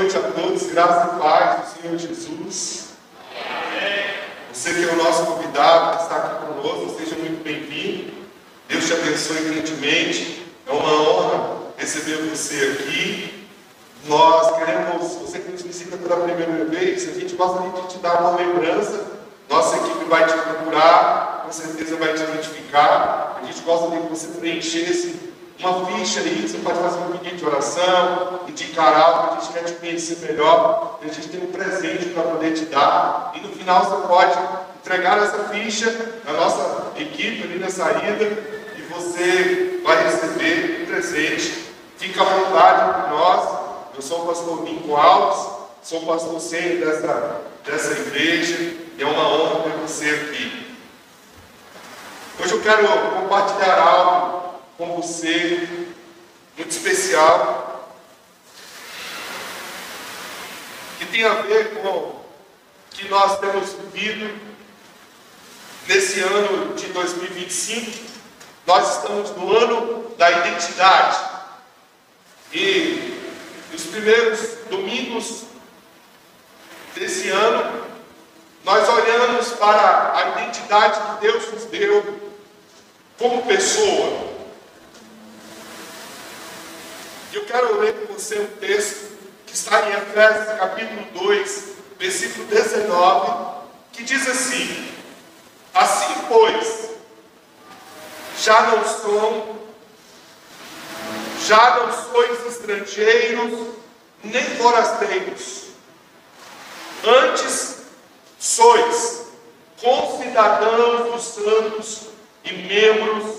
noite a todos, graças e paz do Senhor Jesus. Você que é o nosso convidado, que está aqui conosco, seja muito bem-vindo. Deus te abençoe grandemente. É uma honra receber você aqui. Nós queremos, você que nos visita pela primeira vez, a gente gostaria de te dar uma lembrança. Nossa equipe vai te procurar, com certeza vai te identificar. A gente gostaria que você preenchesse uma ficha aí, você pode fazer um pedido de oração, indicar algo, a gente quer te conhecer melhor, a gente tem um presente para poder te dar, e no final você pode entregar essa ficha na nossa equipe ali na saída, e você vai receber um presente. Fica à vontade com nós. Eu sou o pastor Minco Alves, sou o pastor sênior dessa igreja, e é uma honra ter você aqui. Hoje eu quero compartilhar algo com você, muito especial, que tem a ver com o que nós temos vivido nesse ano de 2025. Nós estamos no ano da identidade, e nos primeiros domingos desse ano, nós olhamos para a identidade que Deus nos deu como pessoa. Eu quero ler com você um texto que está em Efésios capítulo 2, versículo 19, que diz assim: assim, pois, já não sois estrangeiros, nem forasteiros, antes sois concidadãos dos santos e membros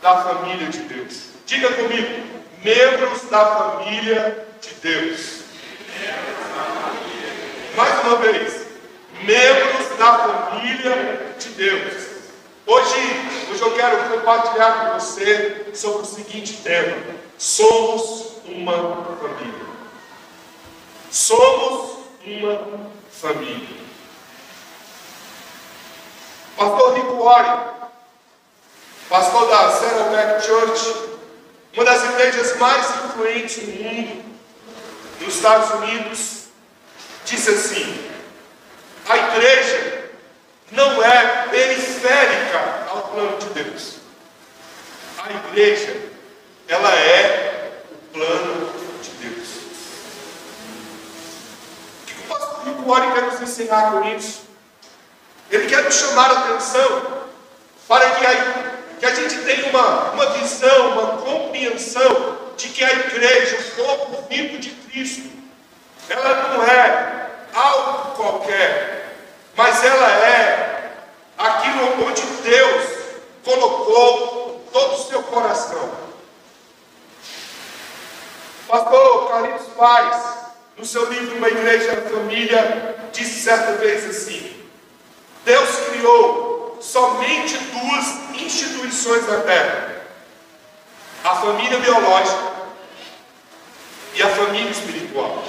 da família de Deus. Diga comigo: membros da família de Deus. Mais uma vez, membros da família de Deus. Hoje eu quero compartilhar com você sobre o seguinte tema: somos uma família. Somos uma família. Pastor Rico Ori, pastor da Saddleback Church, uma das igrejas mais influentes no mundo, nos Estados Unidos, disse assim: a igreja não é periférica ao plano de Deus. A igreja, ela é o plano de Deus. O que o pastor Rico Ori quer nos ensinar com isso? Ele quer nos chamar a atenção para que a gente tenha uma visão, uma compreensão de que a igreja, o corpo vivo de Cristo, ela não é algo qualquer, mas ela é aquilo onde Deus colocou todo o seu coração. Pastor Carlinhos Paz, no seu livro Uma Igreja e Família, disse certa vez assim: Deus criou somente duas instituições na terra: a família biológica e a família espiritual,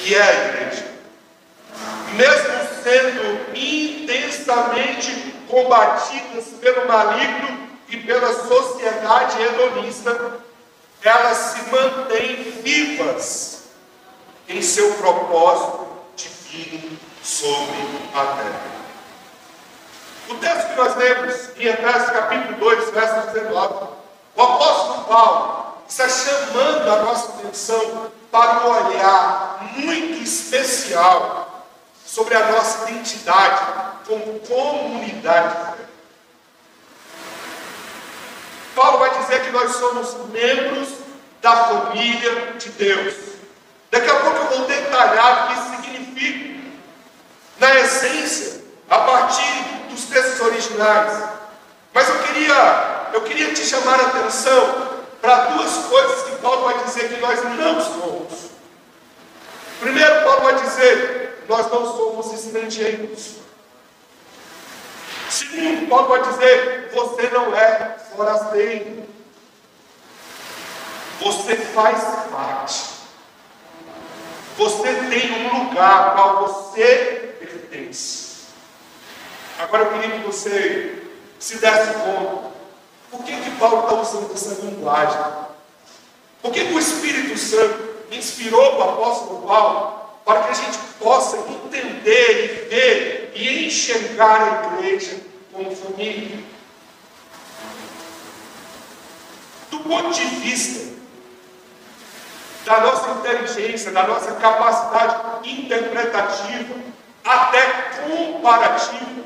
que é a igreja. Mesmo sendo intensamente combatidas pelo maligno e pela sociedade hedonista, elas se mantêm vivas em seu propósito divino sobre a terra. O texto que nós lemos em Efésios capítulo 2, verso 19, o apóstolo Paulo está chamando a nossa atenção para um olhar muito especial sobre a nossa identidade como comunidade de fé. Paulo vai dizer que nós somos membros da família de Deus. Daqui a pouco eu vou detalhar o que isso significa na essência, a partir dos textos originais. Mas eu queria te chamar a atenção para duas coisas que Paulo vai dizer que nós não somos. Primeiro, Paulo vai dizer: nós não somos estrangeiros. Segundo, Paulo vai dizer: você não é forasteiro. Você faz parte. Você tem um lugar ao qual você pertence. Agora eu queria que você se desse conta. Por que Paulo está usando essa linguagem? Por que o Espírito Santo inspirou o apóstolo Paulo para que a gente possa entender e ver e enxergar a igreja como família. Do ponto de vista da nossa inteligência, da nossa capacidade interpretativa, até comparativa,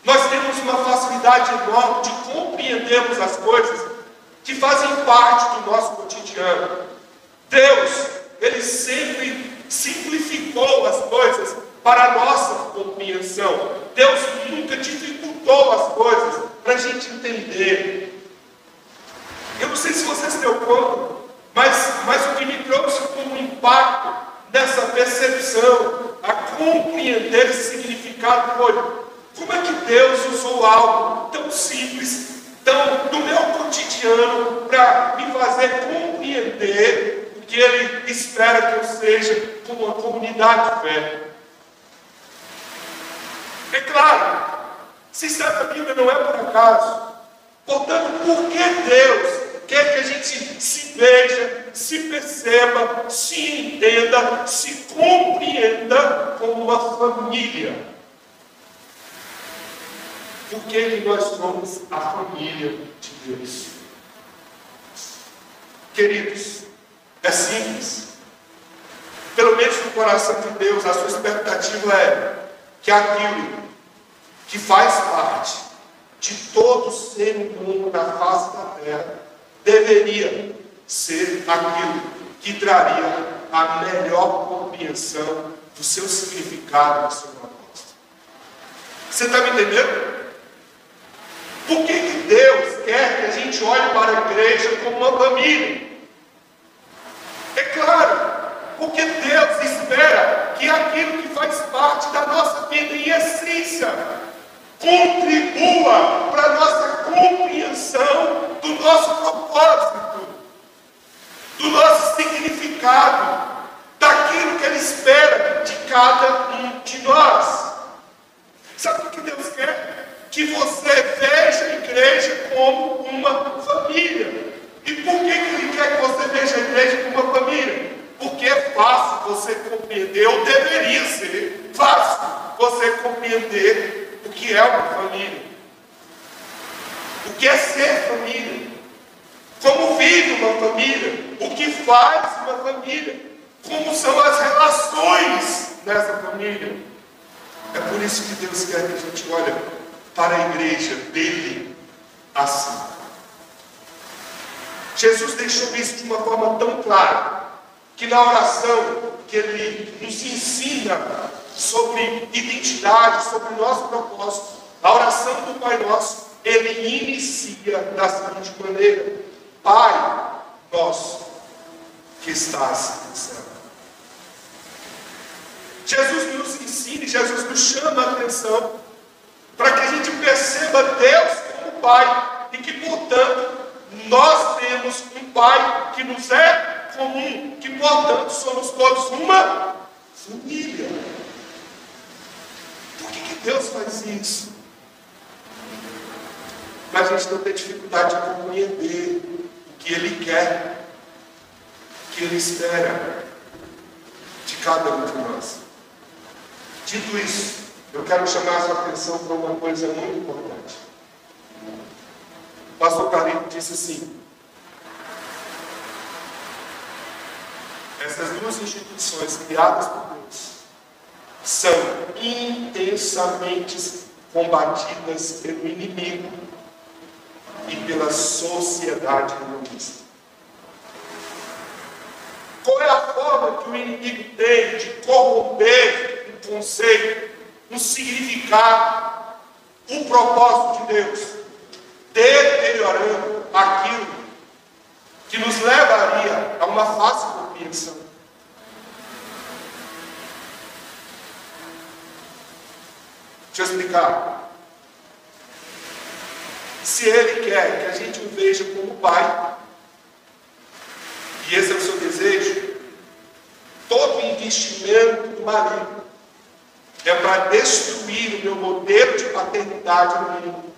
nós temos uma facilidade enorme de compreendermos as coisas que fazem parte do nosso cotidiano. Deus, Ele sempre simplificou as coisas para a nossa compreensão. Deus nunca dificultou as coisas para a gente entender. Eu não sei se você se deu conta, mas o que me trouxe como impacto nessa percepção, a compreender esse significado foi: como é que Deus usou algo tão simples, do meu cotidiano, para me fazer compreender o que Ele espera que eu seja como uma comunidade de fé. É claro, se está na Bíblia não é por acaso. Portanto, por que Deus quer que a gente se veja, se perceba, se entenda, se compreenda como uma família? Por que nós somos a família de Deus? Queridos, é simples. Pelo menos no coração de Deus, a sua expectativa é que aquilo que faz parte de todo ser humano na face da terra deveria ser aquilo que traria a melhor compreensão do seu significado, do seu propósito. Você está me entendendo? Por que Deus quer que a gente olhe para a igreja como uma família? É claro, porque Deus espera que aquilo que faz parte da nossa vida em essência contribua para a nossa compreensão do nosso propósito, do nosso significado, daquilo que Ele espera de cada um de nós. Sabe o que Deus quer? Que você veja a igreja como uma família. E por que Ele quer que você veja a igreja como uma família? Porque é fácil você compreender, ou deveria ser fácil você compreender o que é uma família. O que é ser família? Como vive uma família? O que faz uma família? Como são as relações nessa família? É por isso que Deus quer que a gente olhe para a igreja dele assim. Jesus deixou isso de uma forma tão clara, que na oração que Ele nos ensina sobre identidade, sobre o nosso propósito, a oração do Pai Nosso, Ele inicia da seguinte maneira: Pai nosso que estás no céu. Jesus nos ensina, Jesus nos chama a atenção para que a gente perceba Deus como Pai e que, portanto, nós temos um Pai que nos é comum, que, portanto, somos todos uma família. Por que Deus faz isso? Para a gente não ter dificuldade de compreender o que Ele quer, o que Ele espera de cada um de nós. Dito isso, eu quero chamar a sua atenção para uma coisa muito importante. O pastor Carlinhos disse assim: essas duas instituições criadas por Deus são intensamente combatidas pelo inimigo e pela sociedade humanista. Qual é a forma que o inimigo tem de corromper um conceito, um significado, um propósito de Deus, deteriorando aquilo que nos levaria a uma fácil compreensão? Deixa eu explicar. Se Ele quer que a gente o veja como Pai, e esse é o seu desejo, todo investimento do maligno é para destruir o meu modelo de paternidade no mundo,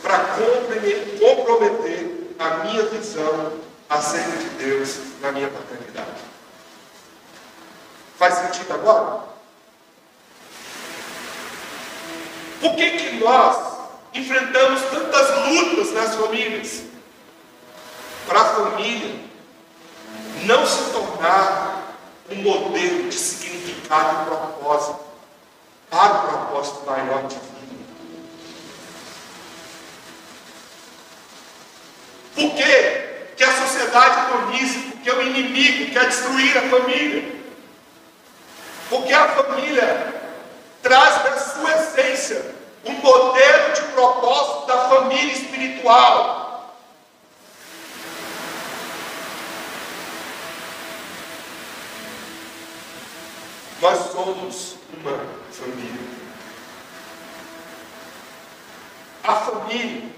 para comprometer a minha visão acerca de Deus na minha paternidade. Faz sentido agora? Por que nós enfrentamos tantas lutas nas famílias? Para a família não se tornar um modelo de significado e propósito para o propósito maior de vida. Por que a sociedade agoniza? Porque o inimigo quer destruir a família. Porque a família traz da sua essência um modelo de propósito da família espiritual. Nós somos uma família. A família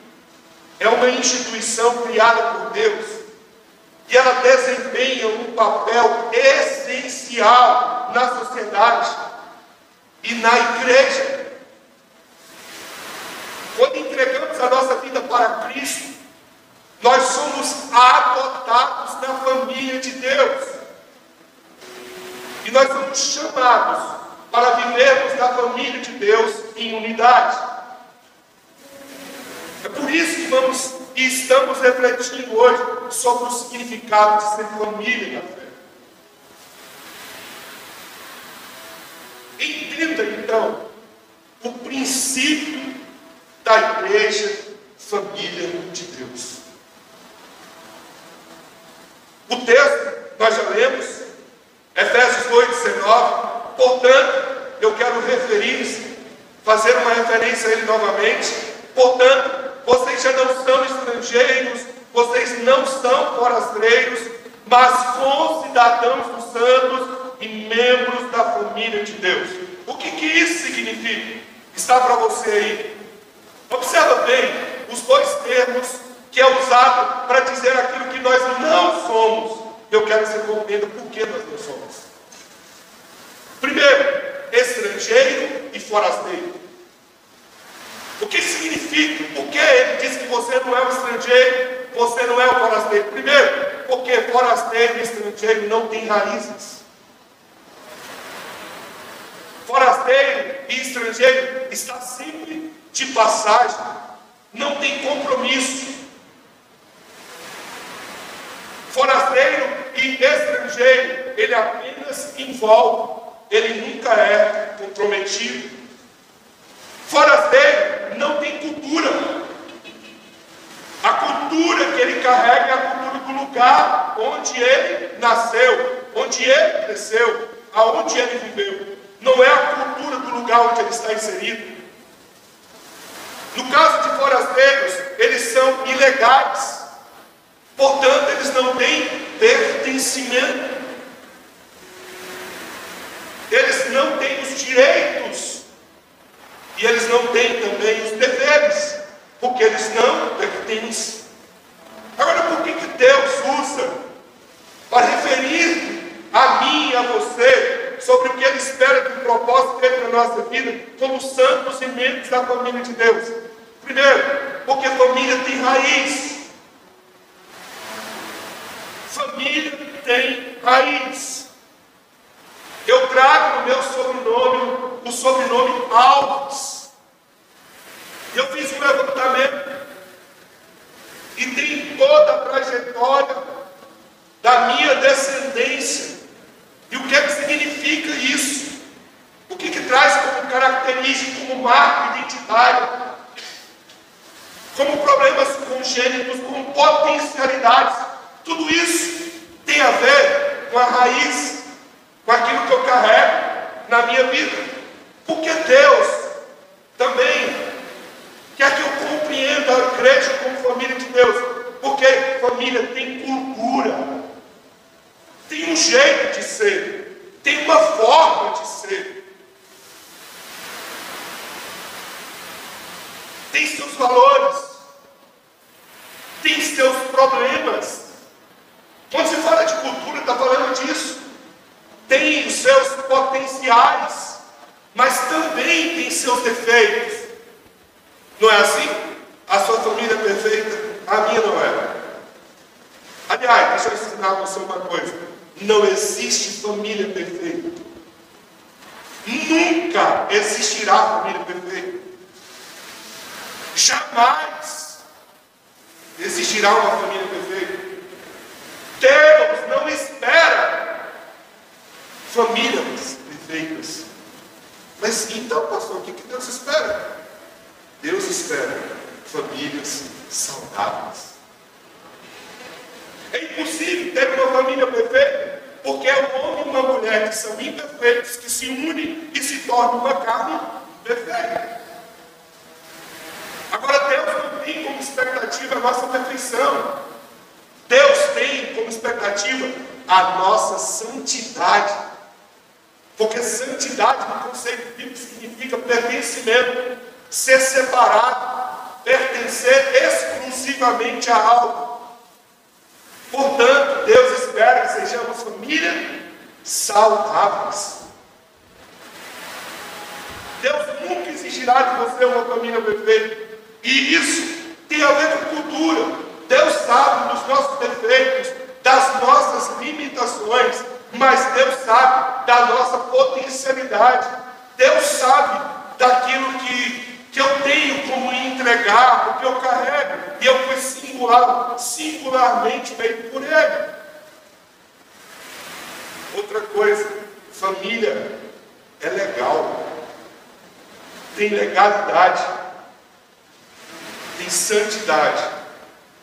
é uma instituição criada por Deus e ela desempenha um papel essencial na sociedade e na igreja. Quando entregamos a nossa vida para Cristo, nós somos adotados na família de Deus. E nós somos chamados para vivermos na família de Deus em unidade. É por isso que estamos refletindo hoje sobre o significado de ser família na fé. Entenda então o princípio da igreja família de Deus. O texto nós já lemos, Efésios 2:19. Portanto, eu quero fazer uma referência a ele novamente. Portanto, vocês já não são estrangeiros, vocês não são forasteiros, mas concidadãos dos santos e membros da família de Deus. O que isso significa? Está para você aí. Observa bem os dois termos que é usado para dizer aquilo que nós não somos. Eu quero que você compreenda por que nós não somos. Primeiro, estrangeiro e forasteiro. O que significa? Por que ele diz que você não é um estrangeiro, você não é um forasteiro? Primeiro, porque forasteiro e estrangeiro não têm raízes. Forasteiro e estrangeiro está sempre de passagem, não tem compromisso. Forasteiro e estrangeiro, ele apenas envolve, ele nunca é comprometido. Forasteiro não tem cultura. A cultura que ele carrega é a cultura do lugar onde ele nasceu, onde ele cresceu, aonde ele viveu. Não é a cultura do lugar onde ele está inserido. No caso de forasteiros, eles são ilegais. Portanto, eles não têm pertencimento. Eles não têm os direitos. E eles não têm também os deveres. Porque eles não pertencem. Agora, por que Deus usa para referir a mim e a você sobre o que Ele espera que o propósito dele para a nossa vida, como santos e membros da família de Deus? Primeiro, porque família tem raiz. Família tem raiz. Eu trago no meu sobrenome o sobrenome Alves. Eu fiz um levantamento e tem toda a trajetória da minha descendência. E o que é que significa isso? O que traz como característica, como marca identitária, como problemas congênitos, como potencialidades? Tudo isso tem a ver com a raiz, com aquilo que eu carrego na minha vida. Porque Deus também quer que eu compreenda a igreja como família de Deus. Porque família tem cultura, tem um jeito de ser, tem uma forma de ser, tem seus valores, tem seus problemas. Quando se fala de cultura, está falando disso. Tem os seus potenciais, mas também tem seus defeitos. Não é assim? A sua família é perfeita, a minha não é. Aliás, deixa eu ensinar você uma coisa. Não existe família perfeita. Nunca existirá família perfeita. Jamais existirá uma família perfeita. Deus não espera famílias perfeitas. Mas então, pastor, o que Deus espera? Deus espera famílias saudáveis. É impossível ter uma família perfeita, porque é um homem e uma mulher que são imperfeitos, que se unem e se tornam uma carne perfeita. Agora, Deus não tem como expectativa a nossa perfeição. Deus tem como expectativa a nossa santidade. Porque santidade, no conceito bíblico, significa pertencimento, ser separado, pertencer exclusivamente a algo. Portanto, Deus espera que sejamos família saudáveis. Deus nunca exigirá de você uma família perfeita. E isso tem a ver com cultura. Deus sabe dos nossos defeitos, das nossas limitações, mas Deus sabe da nossa potencialidade. Deus sabe daquilo que eu tenho como entregar, porque eu carrego, e eu fui singularmente feito por Ele. Outra coisa, família é legal, tem legalidade, tem santidade,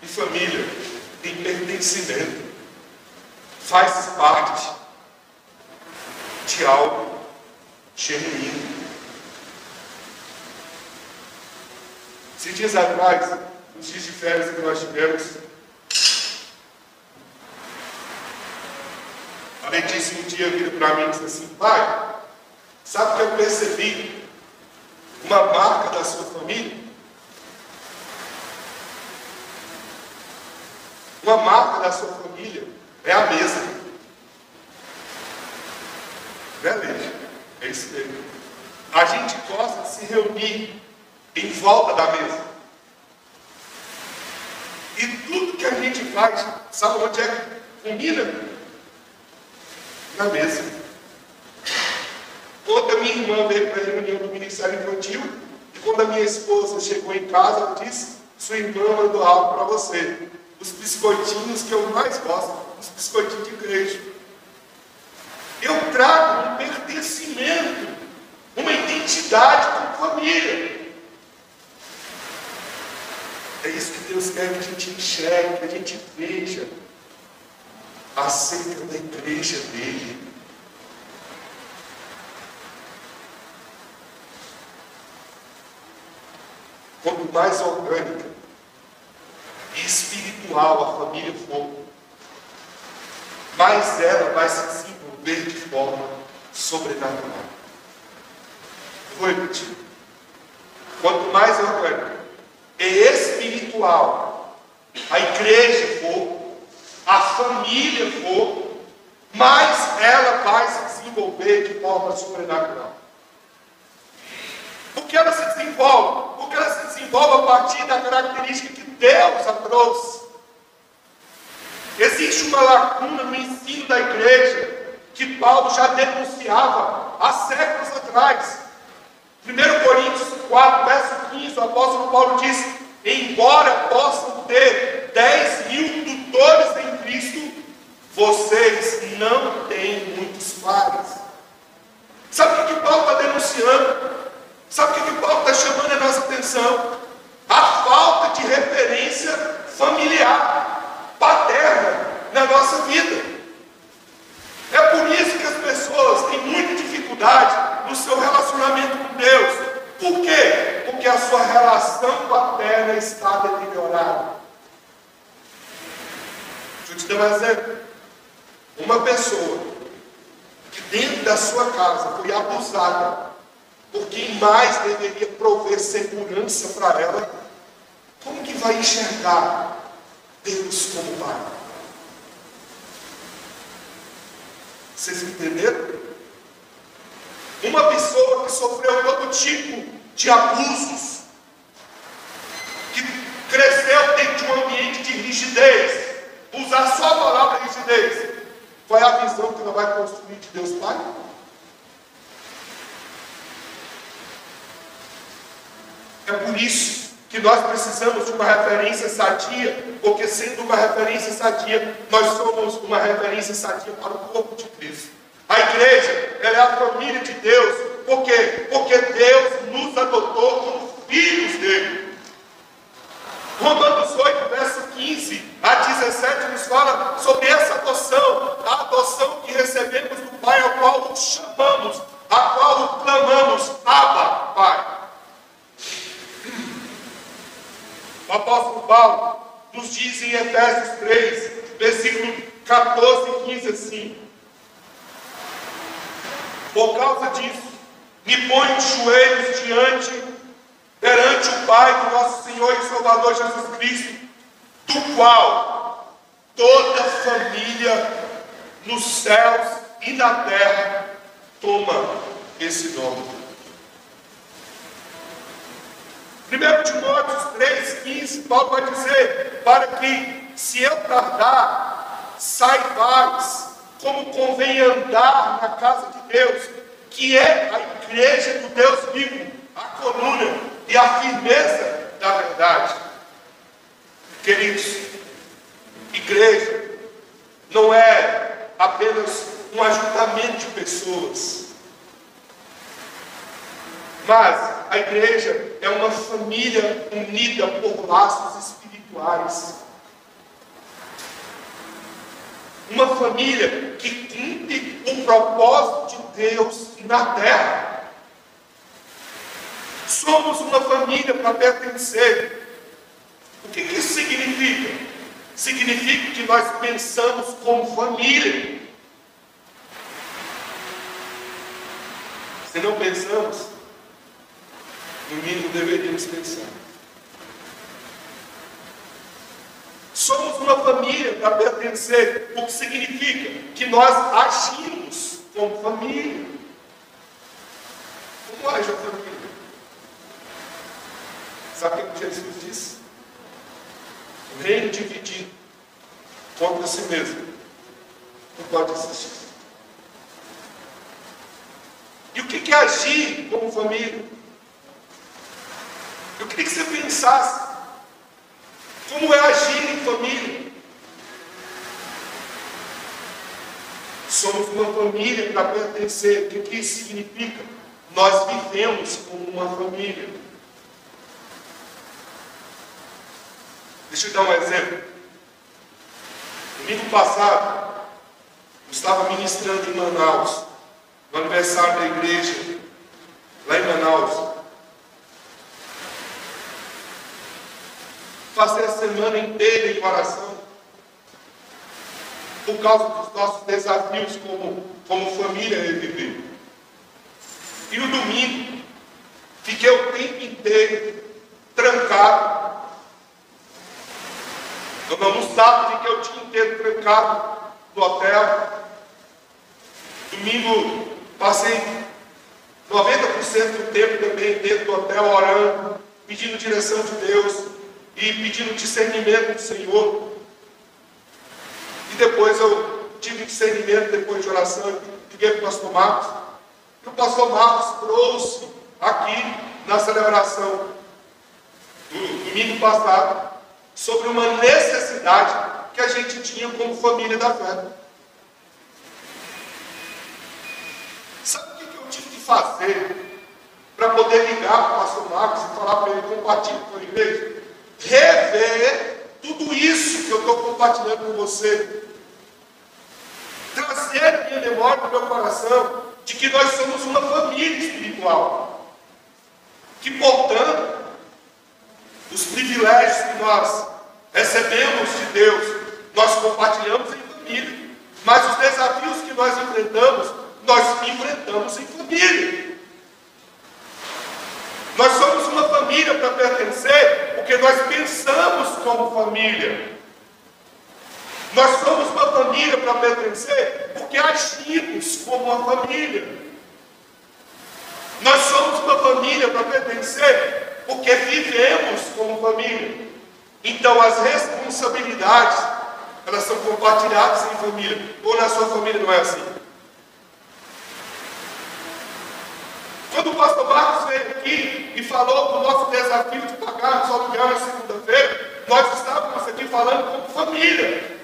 e família tem pertencimento, faz parte de algo genuíno. Esses dias atrás, nos dias de férias que nós tivemos, a Letícia um dia vira para mim e disse assim: pai, sabe que eu percebi uma marca da sua família? Uma marca da sua família é a mesa. Beleza, é isso mesmo. A gente gosta de se reunir em volta da mesa. E tudo que a gente faz, sabe onde é que combina? Na mesa. Ontem a minha irmã veio para a reunião do Ministério Infantil, e quando a minha esposa chegou em casa, ela disse: sua irmã mandou algo para você. Os biscoitinhos que eu mais gosto, os biscoitinhos de igreja. Eu trago um pertencimento, uma identidade como família. É isso que Deus quer que a gente enxergue, que a gente veja acerca da igreja dele. Quanto mais orgânica e espiritual a família for, mais ela vai se desenvolver de forma sobrenatural. Vou repetir. Quanto mais orgânica e espiritual a igreja for, a família for, mais ela vai se desenvolver de forma sobrenatural. Porque ela se desenvolve? Porque ela se desenvolve a partir da característica que Deus a trouxe. Existe uma lacuna no ensino da igreja que Paulo já denunciava há séculos atrás. 1 Coríntios 4, verso 15, o apóstolo Paulo diz: embora possam ter 10.000 tutores em Cristo, vocês não têm muitos pares. Sabe o que Paulo está denunciando? Sabe o que Paulo está chamando a nossa atenção? A falta de referência familiar, paterna, na nossa vida. É por isso que as pessoas têm muita dificuldade no seu relacionamento com Deus. Por quê? Porque a sua relação paterna está deteriorada. Deixa eu te dar um exemplo. Uma pessoa que dentro da sua casa foi abusada por quem mais deveria prover segurança para ela, como que vai enxergar Deus como Pai? Vocês entenderam? Uma pessoa que sofreu todo tipo de abusos, que cresceu dentro de um ambiente de rigidez, usar só a palavra rigidez, qual é a visão que ela vai construir de Deus Pai? É por isso que nós precisamos de uma referência sadia, porque sendo uma referência sadia, nós somos uma referência sadia para o corpo de Cristo. A igreja, ela é a família de Deus. Por quê? Porque Deus nos adotou como filhos dele. Romanos 8, verso 15 a 17 nos fala sobre essa adoção, a adoção que recebemos do Pai, ao qual o chamamos, a qual o clamamos, Abba, Pai. O apóstolo Paulo nos diz em Efésios 3, versículo 14 e 15 assim: por causa disso, me ponho de joelhos perante o Pai do nosso Senhor e Salvador Jesus Cristo, do qual toda família nos céus e na terra toma esse nome. 1 Timóteo 3,15, Paulo vai dizer: para que, se eu tardar, saibais como convém andar na casa de Deus, que é a igreja do Deus vivo, a coluna e a firmeza da verdade. Queridos, igreja não é apenas um ajuntamento de pessoas, mas a igreja é uma família unida por laços espirituais. Uma família que cumpre o propósito de Deus na terra. Somos uma família para pertencer. O que isso significa? Significa que nós pensamos como família. Se não pensamos, no mínimo deveríamos pensar. Somos uma família para pertencer, o que significa que nós agimos como família. Como age a família? Sabe o que Jesus disse? O reino dividido contra si mesmo não pode existir. E o que é agir como família? Eu queria que você pensasse como é agir em família. Somos uma família para pertencer. O que isso significa? Nós vivemos como uma família. Deixa eu dar um exemplo. Domingo passado, eu estava ministrando em Manaus, no aniversário da igreja, lá em Manaus. Passei a semana inteira em oração, por causa dos nossos desafios como família reviver. E no domingo, fiquei o tempo inteiro trancado. No sábado, fiquei o dia inteiro trancado no hotel. Domingo, passei 90% do tempo também dentro do hotel, orando, pedindo direção de Deus e pedindo discernimento do Senhor. E depois eu tive discernimento, depois de oração, liguei para o pastor Marcos. E o pastor Marcos trouxe aqui na celebração do domingo passado sobre uma necessidade que a gente tinha como família da fé. Sabe o que eu tive que fazer para poder ligar para o pastor Marcos e falar para ele: compartilhe com a igreja? Rever tudo isso que eu estou compartilhando com você. Trazer a minha memória, no meu coração, de que nós somos uma família espiritual. Que, portanto, os privilégios que nós recebemos de Deus, nós compartilhamos em família. Mas os desafios que nós enfrentamos em família. Nós somos uma família para pertencer, porque nós pensamos como família. Nós somos uma família para pertencer, porque agimos como uma família. Nós somos uma família para pertencer, porque vivemos como família. Então as responsabilidades, elas são compartilhadas em família. Ou na sua família não é assim? Quando o pastor Marcos veio aqui e falou do nosso desafio de pagarmos aluguel na segunda-feira, nós estávamos aqui falando como família,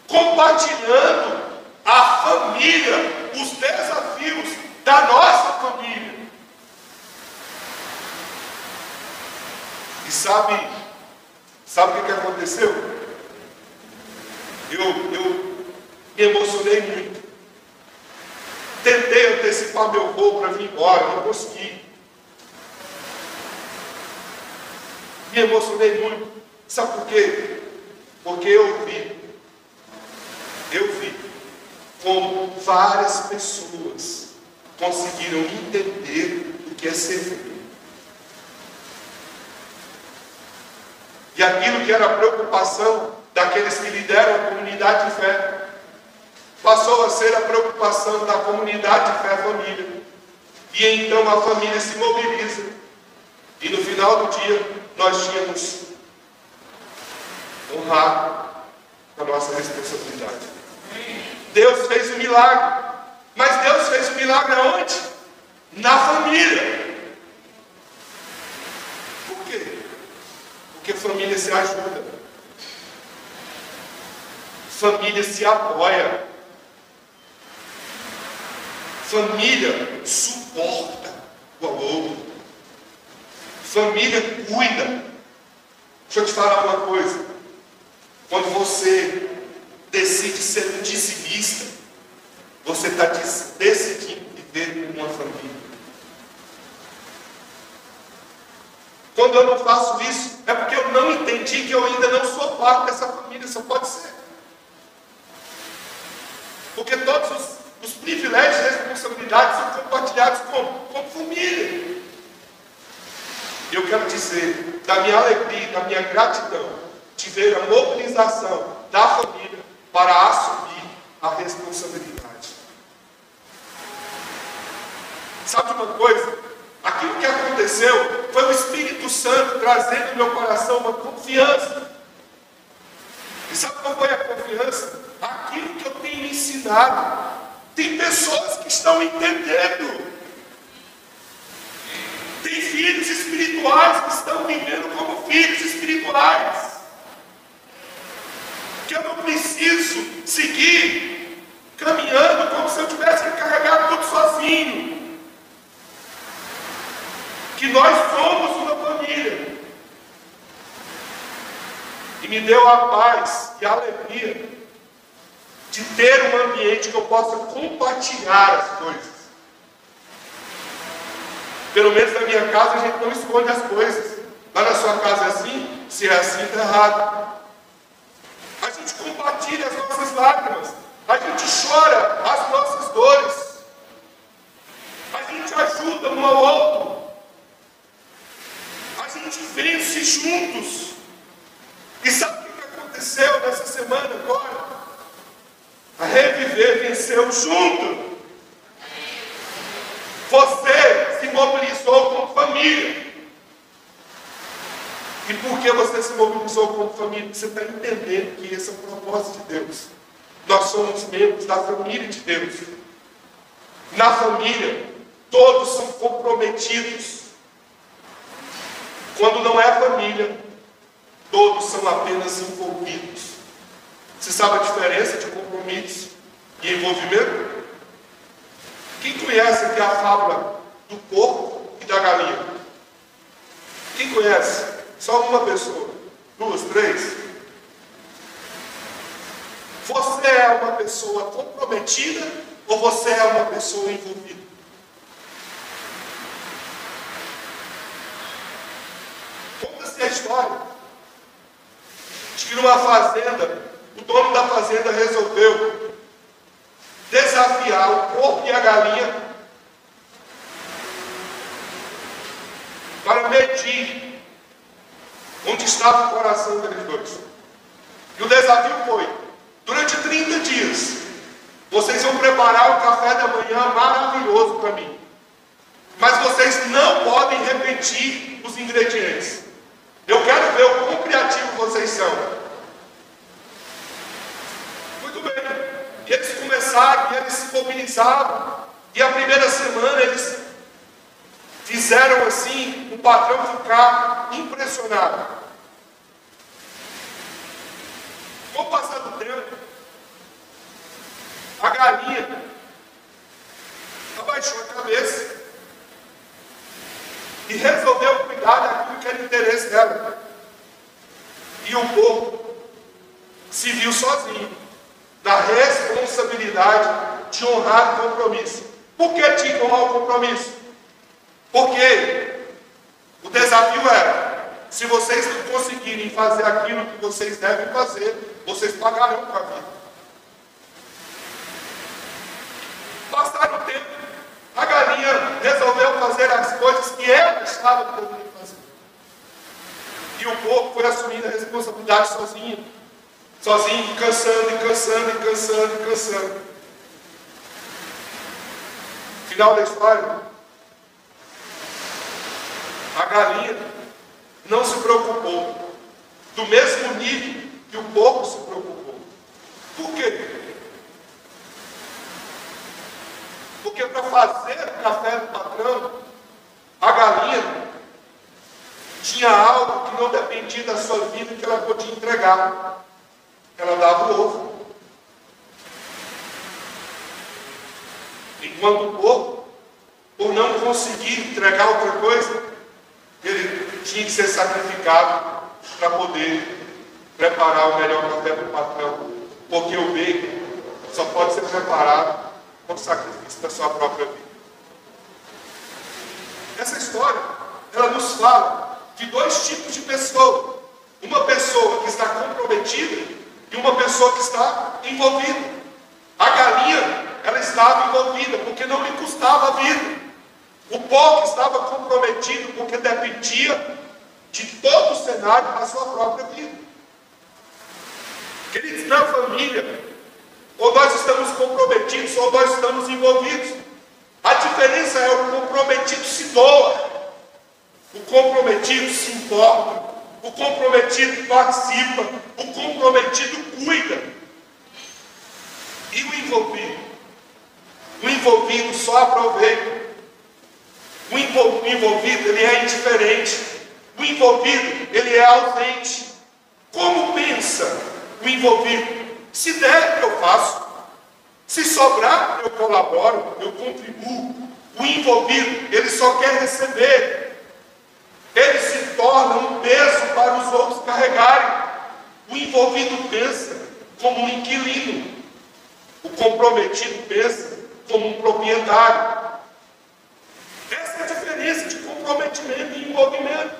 compartilhando a família, os desafios da nossa família. E sabe o que aconteceu? Eu me emocionei muito. Tentei antecipar meu voo para vir embora, não consegui. Me emocionei muito. Sabe por quê? Porque eu vi como várias pessoas conseguiram entender o que é ser família. E aquilo que era a preocupação daqueles que lideram a comunidade de fé, passou a ser a preocupação da comunidade de fé família. E então a família se mobiliza. E no final do dia, nós tínhamos honrado a nossa responsabilidade. Deus fez o milagre. Mas Deus fez o milagre aonde? Na família. Por quê? Porque família se ajuda. Família se apoia. Família suporta o outro. Família cuida. Deixa eu te falar uma coisa. Quando você decide ser um dizimista, você está decidindo viver uma família. Quando eu não faço isso, é porque eu não entendi que eu ainda não sou parte dessa família. Só pode ser. Porque todos os privilégios e responsabilidades são compartilhados como família. Eu quero dizer, da minha alegria, da minha gratidão, de ver a mobilização da família para assumir a responsabilidade. Sabe uma coisa? Aquilo que aconteceu foi o Espírito Santo trazendo no meu coração uma confiança. E sabe qual foi a confiança? Aquilo que eu tenho ensinado. Tem pessoas que estão entendendo. Tem filhos espirituais que estão vivendo como filhos espirituais. Que eu não preciso seguir caminhando como se eu tivesse que carregar tudo sozinho. Que nós somos uma família. E me deu a paz e a alegria de ter um ambiente que eu possa compartilhar as coisas. Pelo menos na minha casa a gente não esconde as coisas. Lá na sua casa é assim? Se é assim, está errado. A gente compartilha as nossas lágrimas. A gente chora as nossas dores. A gente ajuda um ao outro. A gente vence juntos. E sabe o que aconteceu nessa semana agora? A Reviver venceu junto. Você se mobilizou como família. E por que você se mobilizou como família? Você está entendendo que esse é o propósito de Deus. Nós somos membros da família de Deus. Na família, todos são comprometidos. Quando não é família, todos são apenas envolvidos. Você sabe a diferença de compromisso e envolvimento? Quem conhece aqui a fábula do porco e da galinha? Quem conhece? Só uma pessoa. 2, 3. Você é uma pessoa comprometida ou você é uma pessoa envolvida? Conta-se a história de que numa fazenda, o dono da fazenda resolveu desafiar o porco e a galinha para medir onde estava o coração deles dois. E o desafio foi: durante 30 dias, vocês vão preparar um café da manhã maravilhoso para mim. Mas vocês não podem repetir os ingredientes. Eu quero ver o quão criativos vocês são. Muito bem. E eles começaram, e eles se mobilizavam. E a primeira semana eles fizeram assim o patrão ficar impressionado. Com o passar do tempo, a galinha abaixou a cabeça e resolveu cuidar daquilo que era interesse dela. E o porco se viu sozinho na responsabilidade de honrar o compromisso. Por que tinha que honrar o compromisso? Porque o desafio era: se vocês não conseguirem fazer aquilo que vocês devem fazer, vocês pagarão com a vida. Passado o tempo, a galinha resolveu fazer as coisas que ela achava que deveria fazer. E o porco foi assumindo a responsabilidade sozinho, cansando. Final da história: a galinha não se preocupou do mesmo nível que o porco se preocupou. Por quê? Porque para fazer o café do patrão, a galinha tinha algo que não dependia da sua vida, que ela podia entregar. Ela dava o ovo. Enquanto o porco, por não conseguir entregar outra coisa, ele tinha que ser sacrificado para poder preparar o melhor café para o patrão. Porque o bacon só pode ser preparado com o sacrifício da sua própria vida. Essa história, ela nos fala de dois tipos de pessoa. Uma pessoa que está comprometida e uma pessoa que está envolvida. A galinha, ela estava envolvida porque não lhe custava a vida. O porco estava comprometido porque dependia de todo o cenário da sua própria vida. Queridos, na família, ou nós estamos comprometidos ou nós estamos envolvidos. A diferença é: o comprometido se doa, o comprometido se importa, o comprometido participa, o comprometido cuida. E o envolvido só aproveita. O envolvido, ele é indiferente. O envolvido, ele é ausente. Como pensa o envolvido? Se der, eu faço. Se sobrar, eu colaboro, eu contribuo. O envolvido, ele só quer receber. Ele se torna um peso para os outros carregarem. O envolvido pensa como um inquilino. O comprometido pensa como um proprietário. Essa é a diferença de comprometimento e envolvimento.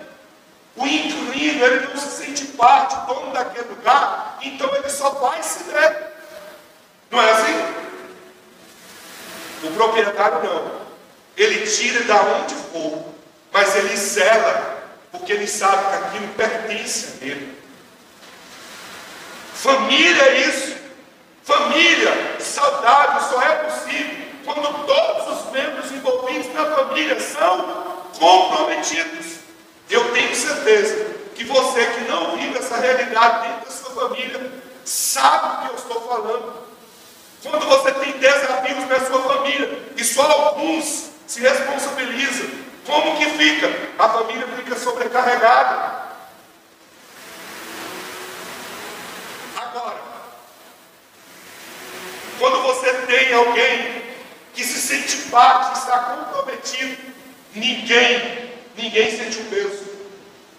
O inquilino, ele não se sente parte, dono daquele lugar, então ele só vai se der. Não é assim? O proprietário não. Ele tira da onde for, mas ele zela, porque ele sabe que aquilo pertence a ele. Família é isso. Família saudável só é possível quando todos os membros envolvidos na família são comprometidos. Eu tenho certeza que você que não vive essa realidade dentro da sua família, sabe o que eu estou falando. Quando você tem desafios na sua família, e só alguns se responsabilizam, como que fica? A família fica sobrecarregada. Agora, quando você tem alguém que se sente parte, está comprometido, ninguém sente o peso.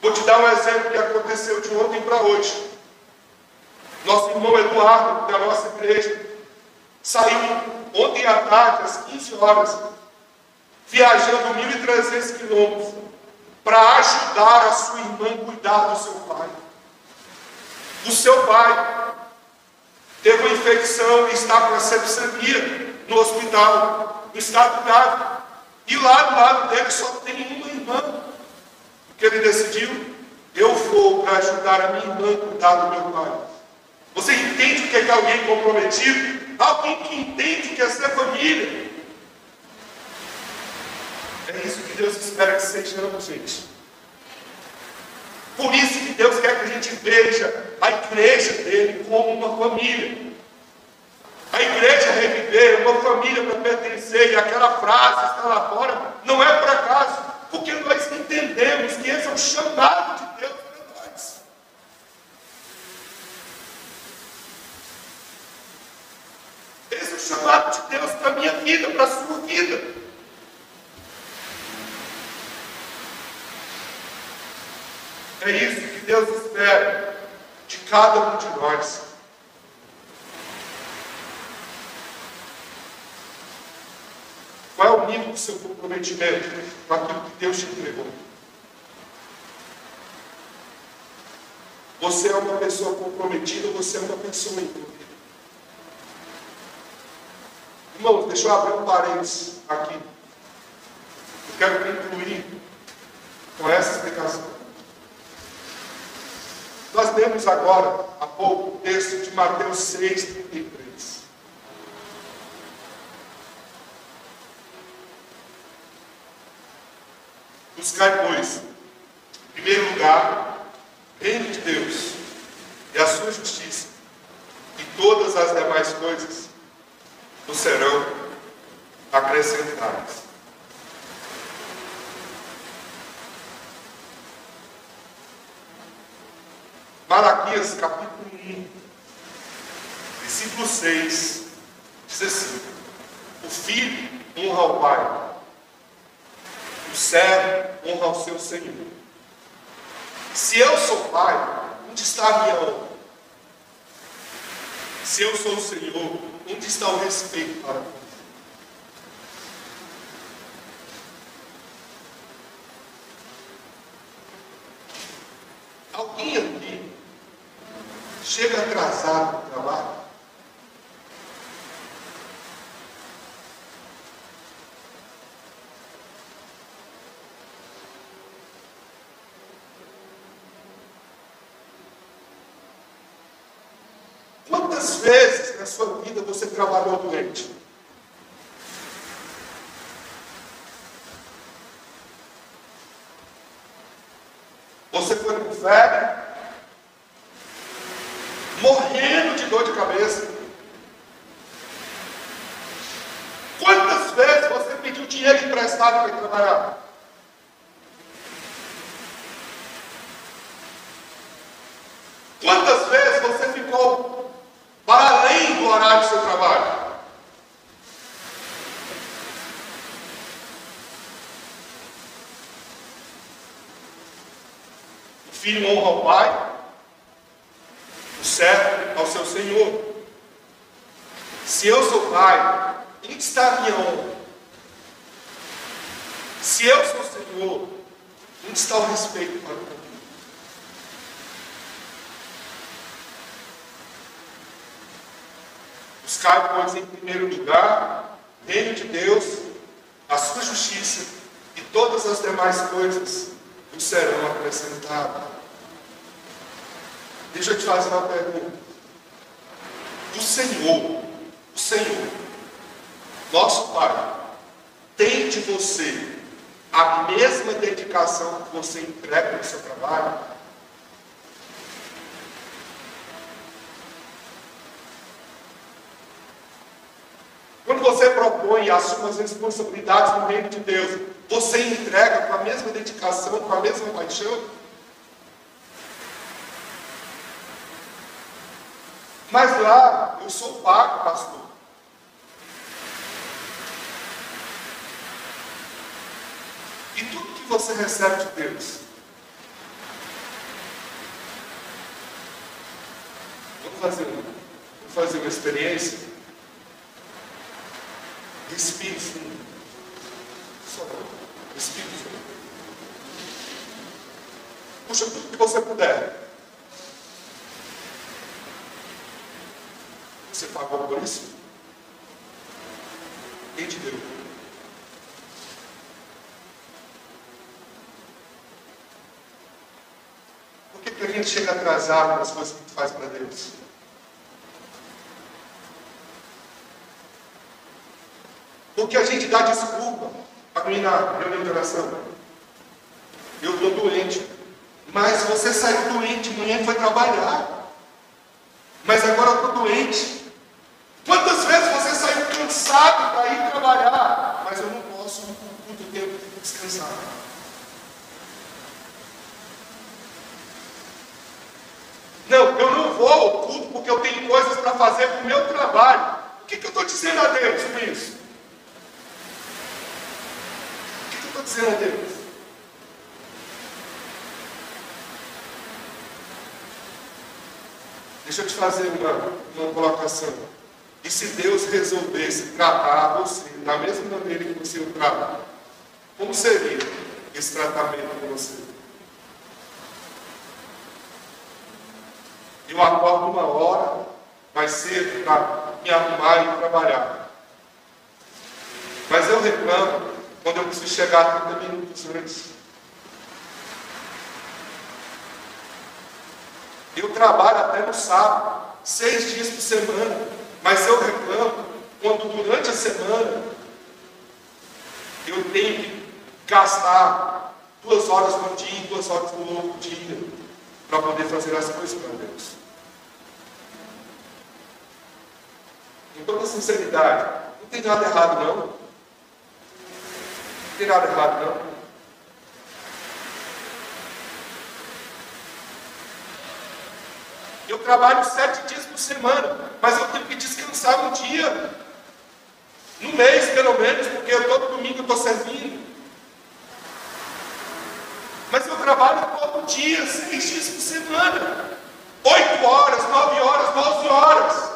Vou te dar um exemplo que aconteceu de ontem para hoje. Nosso irmão Eduardo, da nossa igreja, saiu ontem à tarde, às 15 horas, viajando 1.300 quilômetros, para ajudar a sua irmã a cuidar do seu pai. O seu pai teve uma infecção e está com a sepsemia no hospital, no estado grave. E lá do lado dele só tem uma irmã. Que ele decidiu: eu vou para ajudar a minha irmã a cuidar do meu pai. Você entende o que é alguém comprometido? Alguém que entende o que é ser família. É isso que Deus espera que sejamos, gente. Por isso que Deus quer que a gente veja a igreja dele como uma família. A igreja reviver é uma família para pertencer. E aquela frase está lá fora, não é por acaso. chamado de Deus para nós. Esse é o chamado de Deus para a minha vida, para a sua vida. É isso que Deus espera de cada um de nós. Qual é o nível do seu comprometimento com aquilo que Deus te entregou? Você é uma pessoa comprometida ou você é uma pessoa envolvida? Irmãos, deixa eu abrir um parênteses aqui. Eu quero concluir com essa explicação. Nós lemos agora, há pouco, o texto de Mateus 6:33. Buscai, pois, em primeiro lugar, o reino de Deus e a sua justiça, e todas as demais coisas nos serão acrescentadas. Malaquias, capítulo 1, versículo 6, diz assim: o filho honra ao pai, o servo honra ao seu senhor. Se eu sou pai, onde está a minha honra? Se eu sou o Senhor, onde está o respeito para comigo? Alguém aqui chega atrasado no trabalho? Quantas vezes na sua vida você trabalhou doente? Você foi com febre, morrendo de dor de cabeça. Quantas vezes você pediu dinheiro emprestado para ir trabalhar? Quantas vezes você ficou para além do horário do seu trabalho? O filho honra ao pai, o servo ao seu senhor. Se eu sou pai, onde está a minha honra? Se eu sou senhor, onde está o respeito para o meu? Buscai, pois, em primeiro lugar, o reino de Deus, a sua justiça, e todas as demais coisas nos serão acrescentadas. Deixa eu te fazer uma pergunta. O Senhor, nosso Pai, tem de você a mesma dedicação que você entrega no seu trabalho? Quando você propõe e assume as responsabilidades no reino de Deus, você entrega com a mesma dedicação, com a mesma paixão? Mas lá, eu sou pago, pastor. E tudo que você recebe de Deus, vamos fazer uma experiência. Respire fundo. Só respire fundo. Puxa tudo que você puder. Você pagou por isso? Quem te deu? Por que a gente chega atrasado nas coisas que a gente faz para Deus? Porque a gente dá desculpa para mim na reunião de oração. Eu estou doente. Mas você saiu doente, amanhã foi trabalhar. Mas agora eu estou doente. Quantas vezes você saiu cansado para ir trabalhar? Mas eu não posso muito tempo descansar. coisas para fazer para o meu trabalho. O que eu estou dizendo a Deus com isso? O que eu estou dizendo a Deus? Deixa eu te fazer uma colocação. E se Deus resolvesse tratar você da mesma maneira que você o trata, como seria esse tratamento com você? Eu acordo uma hora mais cedo para me arrumar e trabalhar. Mas eu reclamo quando eu preciso chegar 30 minutos antes. Eu trabalho até no sábado, 6 dias por semana, mas eu reclamo quando durante a semana eu tenho que gastar 2 horas no dia e 2 horas no outro dia para poder fazer as coisas para Deus. Com toda sinceridade, não tem nada errado não. Não tem nada errado não. Eu trabalho 7 dias por semana, mas eu tenho que descansar um dia. No mês, pelo menos, porque todo domingo eu estou servindo. Mas eu trabalho todo dia, 6 dias por semana. 8 horas, 9 horas, 12 horas.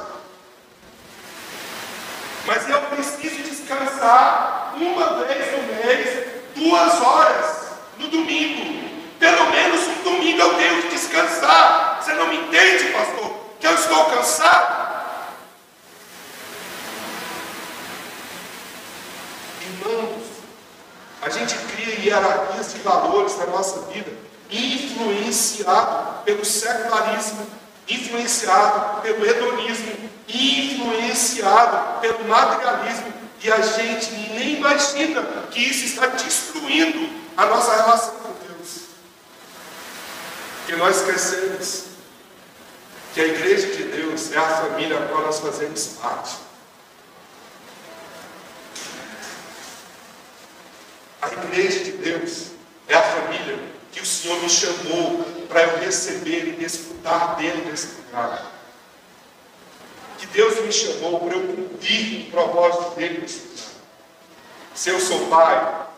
Mas eu preciso descansar uma vez no mês, 2 horas no domingo. Pelo menos um domingo eu tenho que descansar. Você não me entende, pastor? Que eu estou cansado? Irmãos, a gente cria hierarquias de valores na nossa vida, influenciado pelo secularismo, influenciado pelo hedonismo, influenciado pelo materialismo, e a gente nem imagina que isso está destruindo a nossa relação com Deus. Porque nós esquecemos que a igreja de Deus é a família a qual nós fazemos parte. A igreja de Deus é a família que o Senhor me chamou para eu receber e desfrutar dele nesse lugar. Que Deus me chamou para eu cumprir o propósito dele nesse lugar. Se eu sou pai,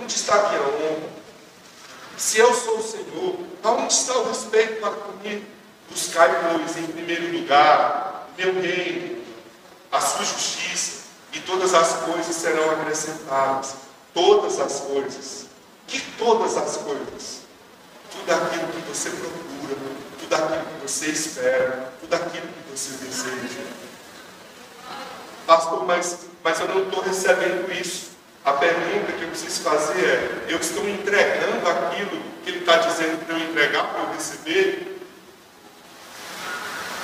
onde está a minha honra? Se eu sou o Senhor, aonde está o respeito para comigo? Buscai, pois, em primeiro lugar, o meu reino, a sua justiça, e todas as coisas serão acrescentadas. Todas as coisas. Que todas as coisas? Tudo aquilo que você procura, tudo aquilo que você espera, tudo aquilo que você deseja. Pastor, mas eu não estou recebendo isso. A pergunta que eu preciso fazer é: eu estou entregando aquilo que ele está dizendo para eu entregar, para eu receber?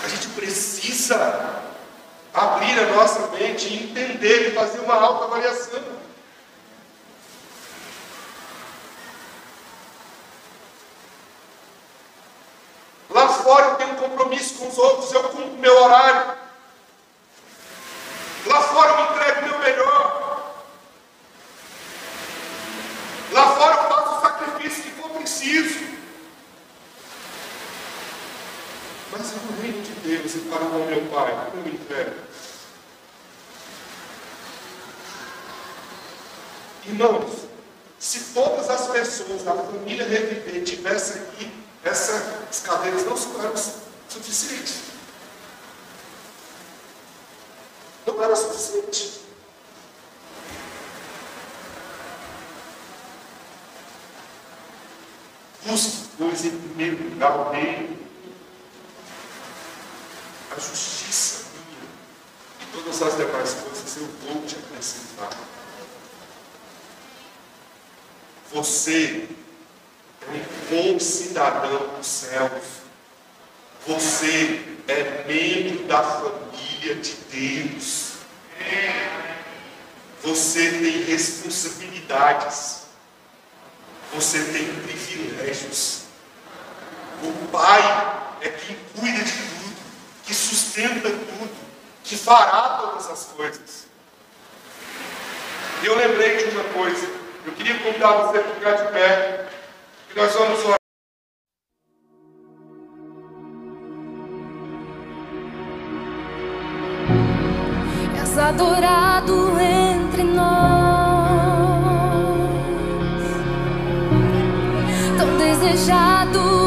A gente precisa abrir a nossa mente e entender e fazer uma autoavaliação. Lá fora eu tenho um compromisso com os outros, eu cumpro meu horário. Lá fora eu me entrego o meu melhor. Lá fora eu faço o sacrifício que for preciso. Mas no reino de Deus e para o meu Pai, eu me entrego. Irmãos, se todas as pessoas da família Reviver tivessem aqui, essas cadeiras não eram suficientes. Não era suficiente. Busque, pois, em primeiro lugar o reino, a justiça minha, e todas as demais coisas eu vou te acrescentar. Você é um cidadão dos céus. Você é membro da família de Deus. Você tem responsabilidades. Você tem privilégios. O Pai é quem cuida de tudo, que sustenta tudo, que fará todas as coisas. E eu lembrei de uma coisa. Eu queria convidar você para ficar de pé, que nós vamos orar. és adorado entre nós, tão desejado